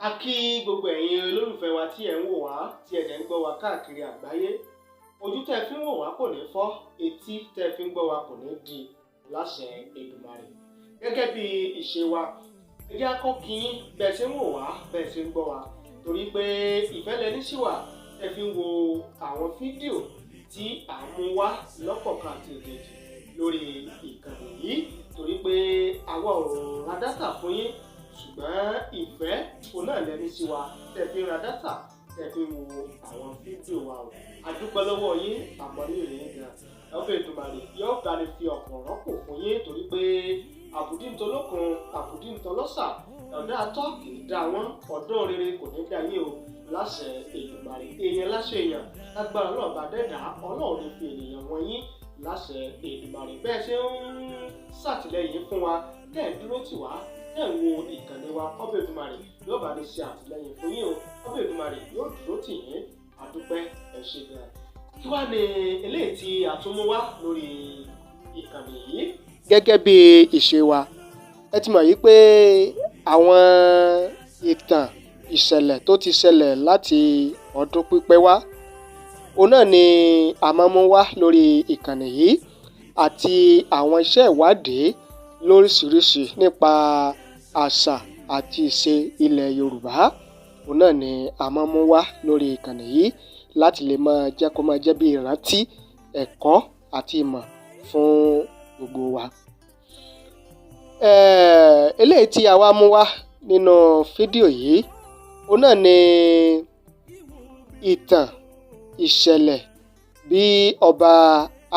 A kí gbogbo ẹ̀yin olólùfẹ́ wa tí ẹ̀ ń wò wá tí ẹ̀ dẹ̀ ń gbọ́ wa káàkiri àgbáyé. Ojú tẹ́ fi ń wò wá kò ní fọ́, etí tẹ́ fi ń gbọ́ wa kò ní di láṣẹ Èdùmàrè. Gẹ́gẹ́ bí ìṣe wa, ẹ jẹ́ á kọ́ kí yín bẹ́ẹ̀ ṣe ń wò wá bẹ́ẹ̀ ṣe ń gbọ́ wa, torí pé ìfẹ́ lẹni sí wa ẹ fi ń wo àwọn fídíò tí à ń mú wá lọ́kọ̀ọ̀kan àti èkejì lórí ìkànnì yìí, torí pé àwa ò ra dátà fún yín, ṣùgbọ́n ìfẹ́ òun náà lẹni sí wa tẹ́ fi ń ra dátà tẹ́ fi ń wo àwọn fídíò wa o. A dúpẹ́ lọ́wọ́ yín, àmọ́rí ìrìn gan. Ọbẹ̀ Èdùmàrè yóò bá ní fi ọ̀pọ̀ rọ́pò fún yín, torí pé àbùdí ń tolókun àbùdí ń tọlọ́sà, ọ̀dọ́ atọ́ kì í dá wọn, ọ̀dọ́ rere kò ní dá yín o láṣẹ Èdùmàrè. Èèyàn láṣẹ èèyàn, lágbára náà bá dẹ́dà Ọlọ́run ní fi ènìyàn wọn yín láṣẹ Èdùmàrè. Bẹ́ẹ̀ ṣe ń ṣàtìlẹ́yìn fún wa tẹ́ ẹ̀ dúró tì wá tẹ́ ẹ̀ wo ìkànnì wa, Ọbẹ̀ Èdùmàrè yóò bá ní ṣe àtìlẹ́yìn fún yín o. Ọbẹ̀ Èdùmàrè yóò dúró tì yín. A dúpẹ́, ẹ ṣé gan. Kí wá ní eléyìí tí a tún mú wá lórí ìkànnì yìí? Gẹ́gẹ́ bí ìṣe wa, ẹ ti mọ̀ yìí pé àwọn ìtàn ìṣẹ̀lẹ̀ tó ti ṣẹlẹ̀ láti ọdún pípẹ́ wá, òun náà ni a máa mú wá lórí ìkànnì yìí, àti àwọn iṣẹ́ ìwádìí lóríṣiríṣi nípa àṣà àti ìṣe ilẹ̀ Yorùbá. Òun náà ni a máa mú wá lórí ìkànnì yìí láti lè máa jẹ́ kó máa jẹ́ bí ìrántí, ẹ̀kọ́ àti ìmọ̀ fún gbogbo wa. Eléyìí tí a wá mú wá nínú fídíò yìí, òun náà ni ìtàn ìṣẹ̀lẹ̀ bí ọba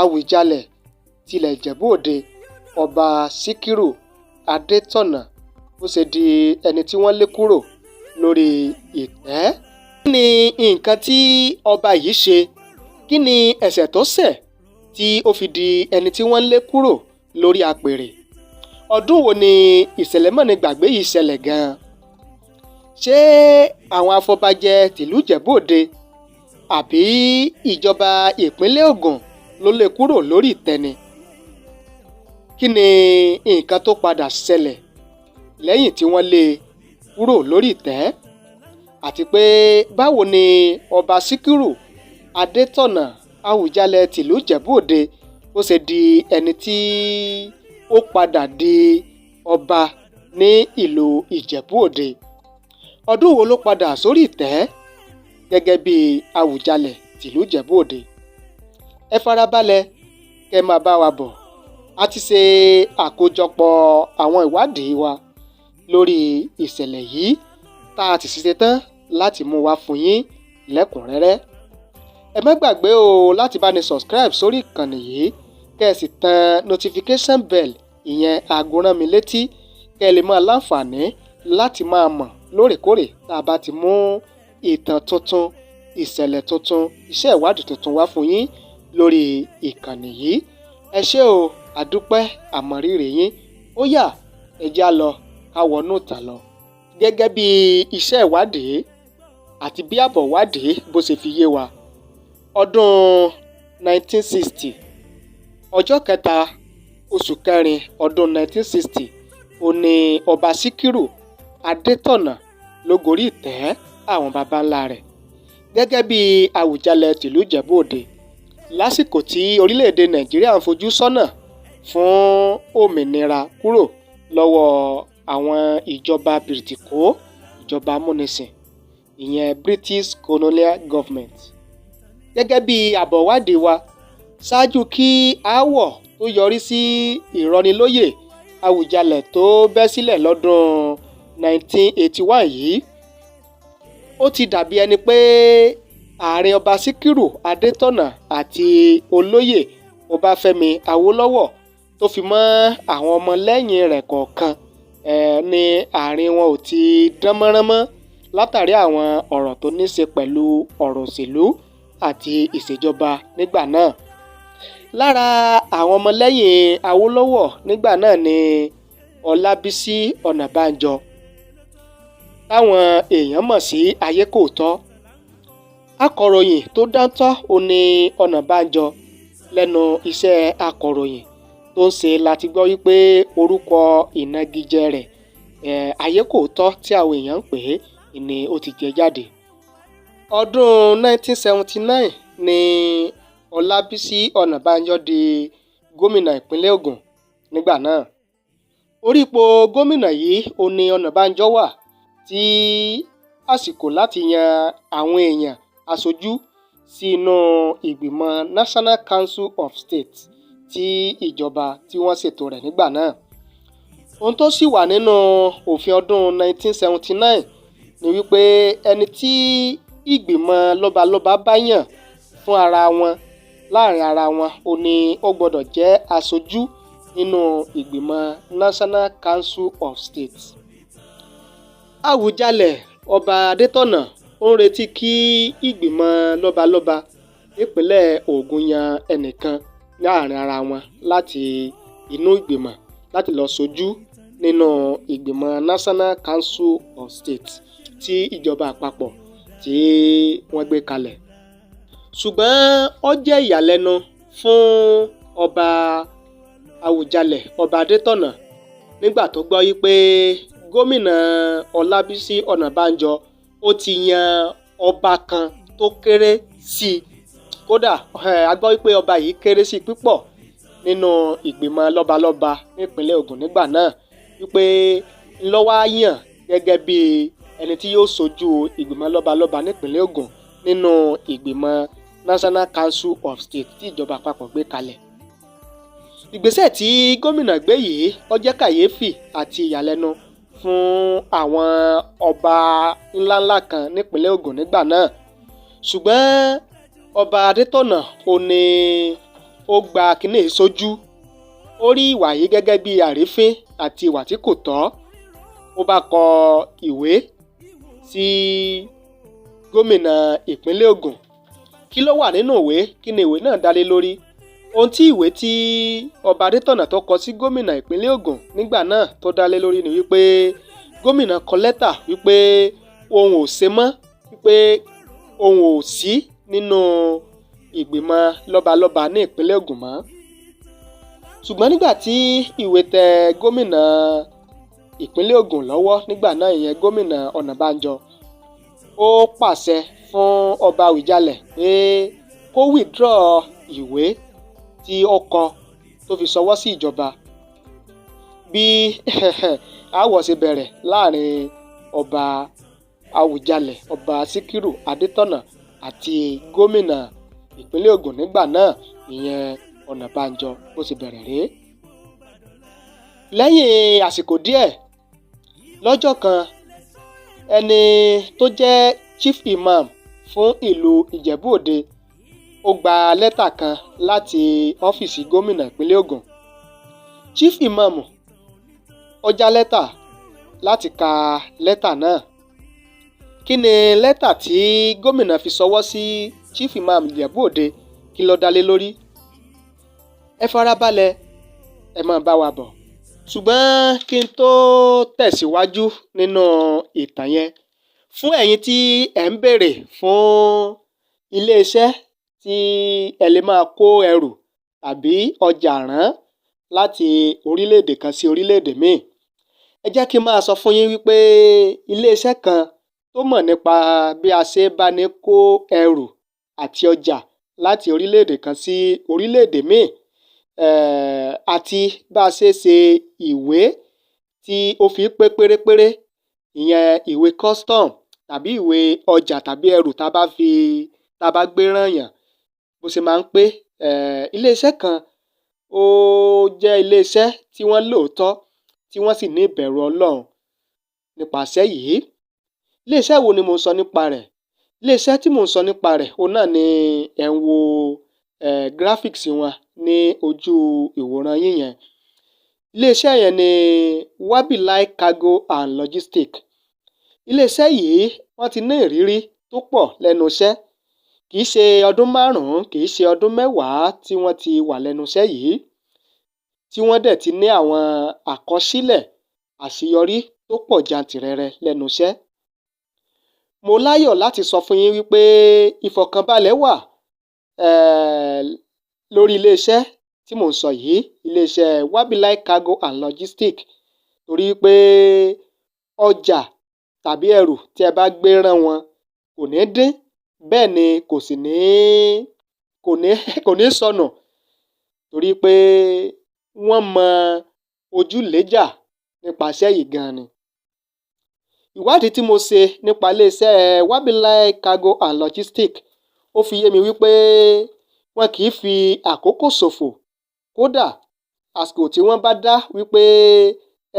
Awujale tilẹ̀ Ìjẹ̀bú Òde, ọba Síkírù Adétọ̀nà, ó ṣe di ẹni tí wọ́n lé kúrò lórí ìtẹ́. Kí ni nǹkan tí ọba yìí ṣe? Kí ni ẹ̀ṣẹ̀ tó ṣẹ̀ tí ó fi di ẹni tí wọ́n lé kúrò lórí àpèrè? Ọdún wo ni ìṣẹ̀lẹ̀ mọ́ni gbàgbé yìí ṣẹlẹ̀ gan-an? Ṣé àwọn afọbajẹ tìlú Ìjẹ̀bú Òde àbí ìjọba ìpínlẹ̀ Ògùn ló lé kúrò lórí ìtẹ́ ni? Kí ni nǹkan tó padà ṣẹlẹ̀ lẹ́yìn tí wọ́n lé kúrò lórí ìtẹ́? Àti pé báwo ni ọba Síkírù Adétọ̀nà Awujale tìlú Ìjẹ̀bú Òde ó ṣe di ẹni tí ó padà di ọba ní ìlú Ìjẹ̀bú Òde? Ọdún wo ló padà sórí ìtẹ́ gẹ́gẹ́ bí Awujale tìlú Ìjẹ̀bú Òde? Ẹ farabalẹ̀ kẹ́ máa bá wa bọ̀. A ti ṣe àkójọpọ̀ àwọn ìwádìí wa lórí ìṣẹ̀lẹ̀ yìí tá a ti ṣe tán láti mú wá fún yín lẹ́kùnrẹ́rẹ́. Ẹ má gbàgbé o láti bá ní subscribe sórí ìkànnì yìí, kẹ́ ẹ sì tan notification bell, ìyẹn aago rán mi létí, kẹ́ ẹ lè máa láǹfààní láti máa mọ̀ lóòrèkóòrè tá a bá ti mú ìtàn tuntun, ìṣẹ̀lẹ̀ tuntun, iṣẹ́ ìwádìí tuntun wá fún yín lórí ìkànnì yìí. Ẹ ṣé o, àdúpẹ́, àmọ̀rírì yín. Ó yá, ẹ já lọ ká wọnú ìtàn lọ. Gẹ́gẹ́ bí iṣẹ́ ìwádìí àti bí àbọ̀ ìwádìí bó ṣe fi yé wa, ọdún 1960, ọjọ́ kẹta oṣù kẹrin ọdún 1960, ó ní ọba Síkírù Adétọ̀nà ló gorí ìtẹ́ àwọn baba ńlá rẹ̀ gẹ́gẹ́ bí Awujale tìlú Ìjẹ̀bú Òde, lásìkò tí orílẹ̀-èdè Nàìjíríà ń fojú sọ́nà fún òmìnira kúrò lọ́wọ́ àwọn ìjọba bìrìtìkó, ìjọba amúnisìn, ìyẹn British Colonial Government. Gẹ́gẹ́ bí àbọ̀ ìwádìí wa, ṣáájú kí aáwọ̀ tó yọrí sí ìrọnilóyè Awujale tó bẹ́ sílẹ̀ lọ́dún 1981 yìí, ó ti dàbí ẹni pé ààrẹ ọba Síkírù Adétọ̀nà àti olóyè Ọbáfẹ́mi Awólọ́wọ̀ tó fi mọ́ àwọn ọmọlẹ́yìn rẹ̀ kọ̀ọ̀kan ní àárín wọn ò ti dán mọ́rán mọ́ látàrí àwọn ọ̀rọ̀ tó ní ṣe pẹ̀lú ọ̀rọ̀ òṣèlú àti ìṣèjọba nígbà náà. Lára àwọn ọmọlẹ́yìn Awólọ́wọ̀ nígbà náà ni Olabisi Onabanjo, táwọn èèyàn mọ̀ sí Ayékòótọ́. Akọ̀ròyìn tó dáńtọ́ òní Onabanjo. Lẹ́nu iṣẹ́ akọ̀ròyìn tó ń ṣe láti gbọ́ wípé orúkọ ìnagijẹ rẹ̀ Ayékòótọ́ tí àwọn èèyàn ń pè é, ni ó ti jẹ jáde. Ọdún 1979 ni Olabisi Onabanjo di gómìnà ìpínlẹ̀ Ògùn nígbà náà. Orí ipò gómìnà yìí ó ní Onabanjo wà tí àsìkò láti yan àwọn èèyàn aṣojú sínú ìgbìmọ̀ National Council of State tí ìjọba tí wọ́n ṣètò rẹ̀ nígbà náà. Ohun tó sì wà nínú òfin ọdún 1979 ni wípé ẹni tí ìgbìmọ̀ lọ́balọ́ba bá yàn fún ara wọn láàrin ara wọn ó ní ó gbọ́dọ̀ jẹ́ aṣojú nínú ìgbìmọ̀ National Council of State. Awujale Ọba Adetona ó ń retí kí ìgbìmọ̀ lọ́balọ́ba nípínlẹ̀ Ògùn yan ẹnìkan láàrin ara wọn láti inú ìgbìmọ̀ láti lọ ṣojú nínú ìgbìmọ̀ National Council of State tí ìjọba àpapọ̀ tí wọ́n gbé kalẹ̀. Ṣùgbọ́n ó jẹ́ ìyàlẹ́nu fún Ọba Awujale Ọba Adetona nígbà tó gbọ́ wípé gómìnà Olabisi Onabanjo ó ti yan ọba kan tó kéré sí i. Kódà a gbọ́ wípé ọba yìí kéré sí pípọ̀ nínú ìgbìmọ̀ lọ́balọ́ba nípínlẹ̀ Ògùn nígbà náà, wípé ló wá yàn gẹ́gẹ́ bí ẹni tí yóò ṣojú ìgbìmọ̀ lọ́balọ́ba nípínlẹ̀ Ògùn nínú ìgbìmọ̀ National Council of State tí ìjọba àpapọ̀ gbé kalẹ̀. Ìgbésẹ̀ tí gómìnà gbé yìí ó jẹ́ kàyéfì àti ìyàlẹ́nu fún àwọn ọba ńláńlá kan nípínlẹ̀ Ògùn nígbà náà. Ṣùgbọ́n Ọba Adetona ó ní ó gba kíní sójú, ó rí ìwà yìí gẹ́gẹ́ bí àrífín àti ìwà tí kò tọ́. Ó bá kọ ìwé sí gómìnà ìpínlẹ̀ Ògùn. Kí ló wà nínú ìwé? Kí ni ìwé náà dá lé lórí? Ohun tí ìwé tí Ọba Adetona tó kọ sí gómìnà ìpínlẹ̀ Ògùn nígbà náà tó dá lé lórí ni wípé gómìnà kọ lẹ́tà wípé òun ò ṣe mọ́, wípé òun ò sí nínú ìgbìmọ̀ lọ́balọ́ba ní ìpínlẹ̀ Ògùn mọ́. Ṣùgbọ́n nígbà tí ìwé tẹ gómìnà ìpínlẹ̀ Ògùn lọ́wọ́ nígbà náà, ìyẹn gómìnà Onabanjo, ó pàṣẹ fún Ọba Awujale pé kó withdraw ìwé tí ó kọ tó fi ṣọwọ́ sí ìjọba. Bí aáwọ̀ ṣe bẹ̀rẹ̀ láàrin Ọba Awujale, Ọba Síkírù Adétọ̀nà àti gómìnà ìpínlẹ̀ Ògùn nígbà náà, ìyẹn Onabanjo, bó ṣe bẹ̀rẹ̀ rèé. Lẹ́yìn àsìkò díẹ̀, lọ́jọ́ kan, ẹni tó jẹ́ chief imam fún ìlú Ijebu Ode ó gba lẹ́tà kan láti ọ́fíìsì gómìnà ìpínlẹ̀ Ògùn. Chief imam ó já lẹ́tà láti ka lẹ́tà náà. Kí ni lẹ́tà tí gómìnà fi ṣọwọ́ sí chief imam Ijebu Ode kí ló dá lé lórí? Ẹ farabalẹ̀, ẹ máa bá wa bọ̀. Ṣùgbọ́n kí n tó tẹ̀síwájú nínú ìtàn yẹn, fún ẹ̀yin tí ẹ̀ ń béèrè fún iléeṣẹ́ tí ẹ lè máa kó ẹrù tàbí ọjà rán láti orílẹ̀-èdè kan sí orílẹ̀-èdè míì, ẹ jẹ́ kí n máa sọ fún yín wípé iléeṣẹ́ kan tó mọ̀ nípa bí a ṣe bá ní kó ẹrù àti ọjà láti orílẹ̀-èdè kan sí orílẹ̀-èdè míì, àti bá a ṣe ṣe ìwé tí ó fi pé pérépéré, ìyẹn ìwé custom tàbí ìwé ọjà tàbí ẹrù tá a bá gbé rán yàn, bó ṣe máa ń pé. Iléeṣẹ́ kan ó jẹ́ iléeṣẹ́ tí wọ́n lóòótọ́ tí wọ́n sì ní ìbẹ̀rù Ọlọ́run nípasẹ̀ yìí. Iléeṣẹ́ wo ni mo ń sọ nípa rẹ̀? Iléeṣẹ́ tí mo ń sọ nípa rẹ̀ òun náà ni ẹ̀ ń wo graphics wọn ní ojú ìwòran yín yẹn. Iléeṣẹ́ yẹn ni Wabilai Cargo and Logistics. Iléeṣẹ́ yìí wọ́n ti ní ìrírí tó pọ̀ lẹ́nu iṣẹ́. Kì í ṣe ọdún 5, kì í ṣe ọdún 10 tí wọ́n ti wà lẹ́nu iṣẹ́ yìí, tí wọ́n dẹ̀ ti ní àwọn àkọsílẹ̀ àṣeyọrí tó pọ̀ jàǹtìrẹrẹ lẹ́nu iṣẹ́. Mo láyọ̀ láti sọ fún yín wípé ìfọ̀kànbalẹ̀ wà lórí iléeṣẹ́ tí mò ń sọ yìí, iléeṣẹ́ Wabilai Cargo and Logistics, torí pé ọjà tàbí ẹrù tí ẹ bá gbé rán wọn kò ní dín, bẹ́ẹ̀ ni kò ní sọnù, torí pé wọ́n mọ ojúlẹ́jà nípasẹ̀ yìí gan ni. Ìwádìí tí mo ṣe nípa iléeṣẹ́ Wabilai Cargo and Logistics ó fi yé mi wípé wọn kì í fi àkókò ṣòfò. Kódà àsìkò tí wọ́n bá dá wípé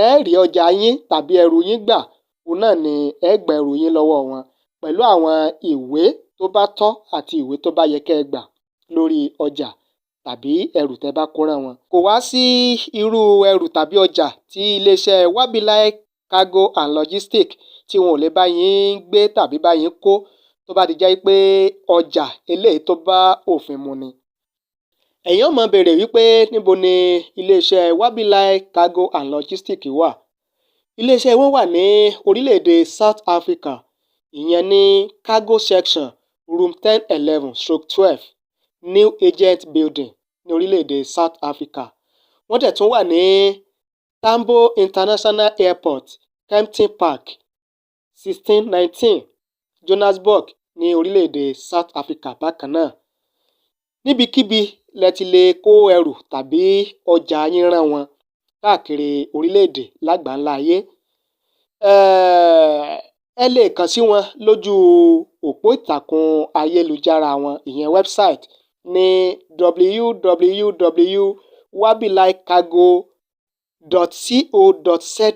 ẹ rí ọjà yín tàbí ẹrù yín gbà, òun náà ni ẹ gba ẹrù yín lọ́wọ́ wọn pẹ̀lú àwọn ìwé tó bá tọ́ àti ìwé tó bá yẹ kẹ́ ẹ gbà lórí ọjà tàbí ẹrù tẹ́ bá kó rán wọn. Kò wá sí irú ẹrù tàbí ọjà tí iléeṣẹ́ Wabilai Cargo and Logistics tí wọn ò lè bá yín gbé tàbí bá yín kó tó bá ti jẹ́ pé ọjà eléyìí tó bá òfin mu ni. Ẹ̀yin ó máa béèrè wípé níbo ni iléeṣẹ́ Wabilai Cargo and Logistics wà. Iléeṣẹ́ wọn wà ní orílẹ̀-èdè South Africa, ìyẹn ní Cargo Section Room 1011/12 New Agent Building ní orílẹ̀-èdè South Africa. Wọ́n dẹ̀ tún wà ní Tambo International Airport, Kempton Park, 1619 Johannesburg ní orílẹ̀-èdè South Africa bákan náà. Níbikíbi lẹ ti lè kó ẹrù tàbí ọjà yín rán wọn káàkiri orílẹ̀-èdè lágbàńlá ayé. Ẹ lè kàn sí wọn lójú òpó ìtàkùn ayélujára wọn, ìyẹn website ní www.wabilaicargo.co.za.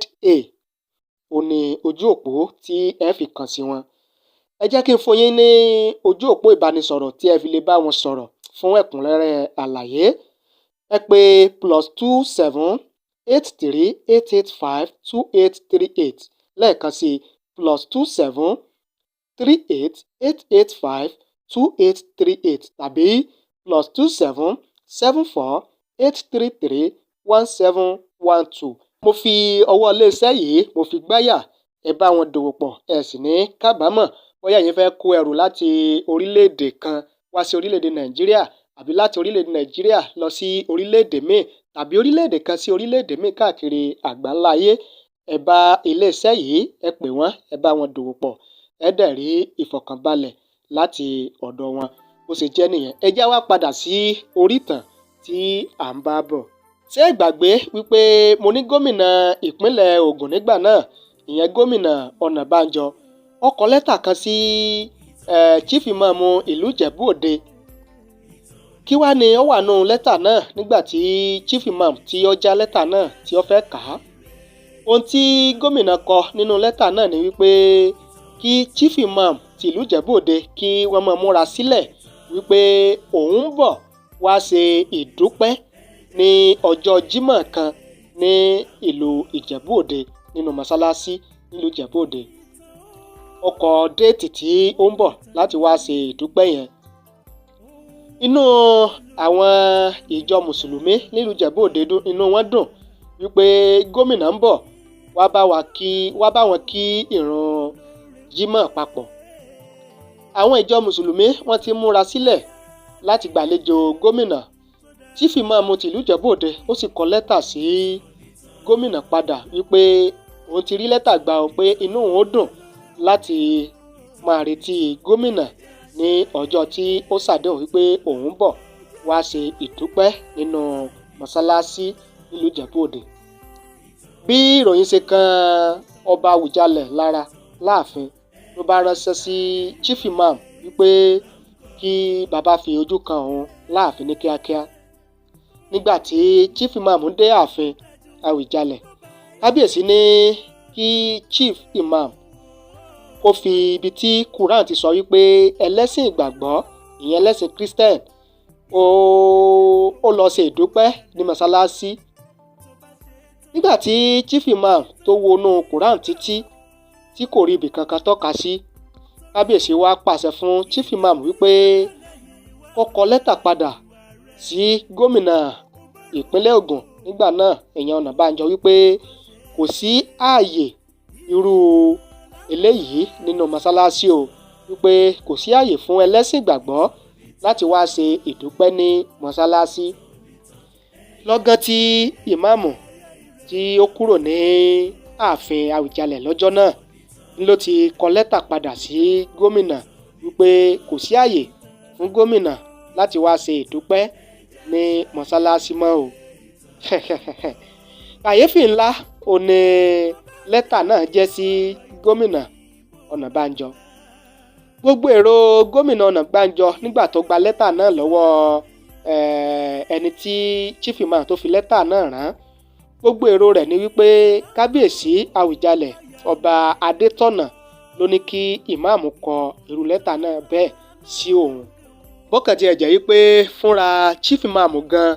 Ó ní ojú òpó tí ẹ fi kàn sí wọn. Ẹ jẹ́ kí n fún yín ní ojú òpó ìbánisọ̀rọ̀ tí ẹ fi lè bá wọn sọ̀rọ̀ fún ẹ̀kúnrẹ́rẹ́ àlàyé. Ẹ pè +27 83 885 2838 lẹ́ẹ̀kan sí +27 38 885 2838 tàbí +27 74 833 1712. Mo fi ọwọ́ iléeṣẹ́ yìí mo fi gbáyà, ẹ bá wọn dòwò pọ̀, ẹ sì ní kábàámọ̀. Bóyá ẹ̀yin fẹ́ kó ẹrù láti orílẹ̀-èdè kan wá sí orílẹ̀-èdè Nàìjíríà àbí láti orílẹ̀-èdè Nàìjíríà lọ sí orílẹ̀-èdè míì tàbí orílẹ̀-èdè kan sí orílẹ̀-èdè míì káàkiri àgbáńlá ayé, ẹ bá iléeṣẹ́ yìí, ẹ pè wọ́n, ẹ bá wọn dòwò pọ̀, ẹ dẹ̀ rí ìfọ̀kànbalẹ̀ láti ọ̀dọ̀ wọn. Bó ṣe jẹ́ nìyẹn. Ẹ já wá padà sí orí ìtàn tí à ń bá bọ̀. Ṣé ẹ gbàgbé wípé mo ní gómìnà ìpínlẹ̀ Ògùn nígbà náà, ìyẹn gómìnà Onabanjo, ó kọ lẹ́tà kan sí chief imam ìlú Ìjẹ̀bú Òde. Kí wá ni ó wà nù lẹ́tà náà nígbà tí chief imam tí ó já lẹ́tà náà tí ó fẹ́ kà á? Ohun tí gómìnà kọ nínú lẹ́tà náà ni wípé kí chief imam ti ìlú Ìjẹ̀bú Òde kí wọ́n máa múra sílẹ̀ wípé òun ń bọ̀ wá ṣe ìdúpẹ́ ní ọjọ́ Jímọ̀ kan ní ìlú Ìjẹ̀bú Òde nínú mọ́sálásí nílùú Ìjẹ̀bú Òde. Ó kọ déètì tí ó ń bọ̀ láti wá ṣe ìdúpẹ́ yẹn. Inú àwọn ìjọ mùsùlùmí nílùú Ìjẹ̀bú Òde inú wọn dùn wípé gómìnà ń bọ̀ wá bá wọn kí ìrun Jímọ̀ papọ̀. Àwọn ìjọ mùsùlùmí wọ́n ti múra sílẹ̀ láti gbàlejò gómìnà. Chief imam tìlú Ìjẹ̀bú Òde ó sì kọ lẹ́tà sí gómìnà padà wípé òun ti rí lẹ́tà gbà ó pé inú òun ó dùn láti máa retí gómìnà ní ọjọ́ tí ó ṣàdéhùn wípé òun bọ̀ wá ṣe ìdúpẹ́ nínú mọ́sálásí nílùú Ìjẹ̀bú Òde. Bí ìròyìn ṣe kan ọba Awujale lára láàfin ló bá ránṣẹ́ sí chief imam wípé kí bàbá fi ojú kan òun láàfin ní kíákíá. Nígbà tí chief imam dé ààfin Awujale, kábíyèsí ní kí chief imam kó fi ibi tí Quran ti sọ wípé ẹlẹ́sìn ìgbàgbọ́, ìyẹn ẹlẹ́sìn Christian, ó lọ ṣe ìdúpẹ́ ní mọ́sálásí. Nígbà tí chief imam tó wọnú Quran títí tí kò rí ibì kankan tọ́ka sí, kábíyèsí wá pàṣẹ fún chief imam wípé kó kọ lẹ́tà padà sí gómìnà ìpínlẹ̀ Ògùn nígbà náà, ìyẹn Onabanjo, wípé kò sí ààyè irú eléyìí nínú mọ́sálásí o, wípé kò sí ààyè fún ẹlẹ́sìn ìgbàgbọ́ láti wá ṣe ìdúpẹ́ ní mọ́sálásí. Lọ́gán tí ìmáàmù tí ó kúrò ní ààfin Awujale lọ́jọ́ náà ló ti kọ lẹ́tà padà sí gómìnà wípé kò sí àyè fún gómìnà láti wá ṣe ìdúpẹ́ ní mọ́sálásí mọ́ o. kàyéfì ńlá ò ní lẹ́tà náà jẹ́ sí gómìnà Ọ̀nàbànjọ. Gbogbo èrò gómìnà Ọ̀nàbànjọ nígbà tó gba lẹ́tà náà lọ́wọ́ ẹni tí chief imam tó fi lẹ́tà náà rán, gbogbo èrò rẹ̀ ni wípé kábíyèsí Awùjalẹ̀ Ọba Adetona ló ní kí ìmáàmù kọ irú lẹ́tà náà bẹ́ẹ̀ sí òun. Bọ́kàn tiẹ̀ jẹ́ wípé fúnra chief imam gan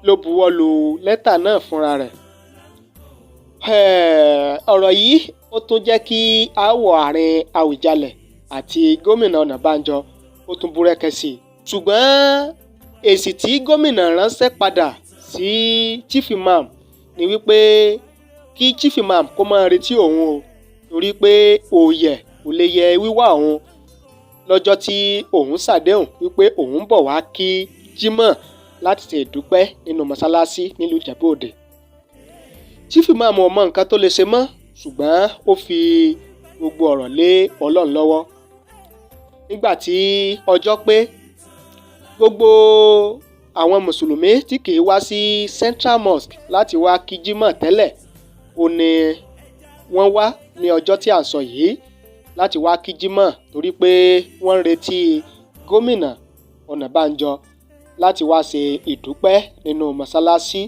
ló buwọ́ lu lẹ́tà náà fúnra rẹ̀. Ọ̀rọ̀ yìí ó tún jẹ́ kí aáwọ̀ àárín Awùjalẹ̀ àti gómìnà Ọ̀nàbànjọ ó tún búrẹ́kẹ́ sí i. Ṣùgbọ́n èsì tí gómìnà ránṣẹ́ padà sí chief imam ni wípé kí chief imam kó máa retí òun o, torí pé òòyẹ̀ kò lè yẹ wíwá òun lọ́jọ́ tí òun ṣàdéhùn wípé òun bọ̀ wá kí jímọ̀ láti ṣe ìdúpẹ́ nínú mọ́sálásí nílùú Ìjẹ̀bú Òde. chief imam ò mọ nǹkan tó lè ṣe mọ́, ṣùgbọ́n ó fi gbogbo ọ̀rọ̀ lé Ọlọ́run lọ́wọ́. Nígbà tí ọjọ́ pé, gbogbo àwọn mùsùlùmí tí kìí wá sí Central Mosque láti wá kí jímọ̀ tẹ́lẹ̀ ó ní wọ́n wá ní ọjọ́ tí à ń sọ yìí láti wá kí jímọ̀, torí pé wọ́n ń retí gómìnà Ọ̀nàbànjọ láti wá ṣe ìdúpẹ́ nínú mọ́sálásí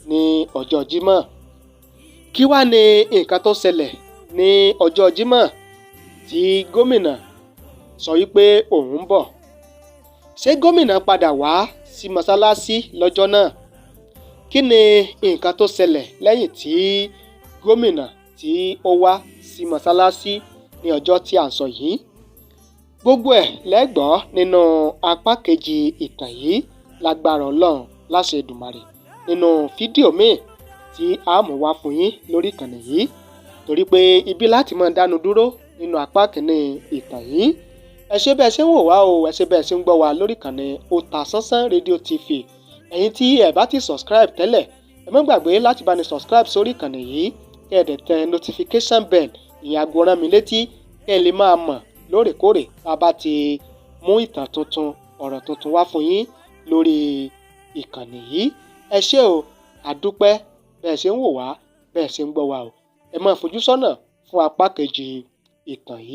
ní ọjọ́ jímọ̀. Kí wá ní nǹkan tó ṣẹlẹ̀ ní ọjọ́ jímọ̀ tí gómìnà sọ wípé òun ń bọ̀? Ṣé gómìnà padà wá sí mọ́sálásí lọ́jọ́ náà? Kí ni nǹkan tó ṣẹlẹ̀ lẹ́yìn tí gómìnà tí ó wá sí mọ́sálásí ní ọjọ́ tí à ń sọ yìí? Gbogbo ẹ̀ lẹ́gbọ́ nínú apá kejì ìtàn yìí lágbára Ọlọ́run láṣẹ Èdùmàrè nínú fídíò míì tí a mú wá fún yín lórí ìkànnì yìí, torí pé ibi láti máa dánu dúró nínú apá kìíní ìtàn yìí. Ẹ ṣé bẹ́ẹ̀ ṣe ń wò wá o, ẹ ṣé bẹ́ẹ̀ ṣe ń gbọ́ wá lórí ìkànnì Otasansan rédíò TV. Ẹ̀yin tí ẹ bá ti subscribe tẹ́lẹ̀, ẹ má gbàgbé láti bá ní subscribe sórí ìkànnì yìí, kẹ́ ẹ dẹ̀ tẹ notification bell, ìyẹn aago rán mi létí, kẹ́ ẹ lè máa mọ̀ lóòrèkóòrè tá a bá ti mú ìtàn tuntun, ọ̀rọ̀ tuntun wá fún yín lórí ìkànnì yìí. Ẹ ṣé o, àdúpẹ́ bẹ́ẹ̀ ṣe ń wò wá, bẹ́ẹ̀ ṣe ń gbọ́ wá o. Ẹ máa fojú sọ́nà fún apá kejì ìtàn yìí.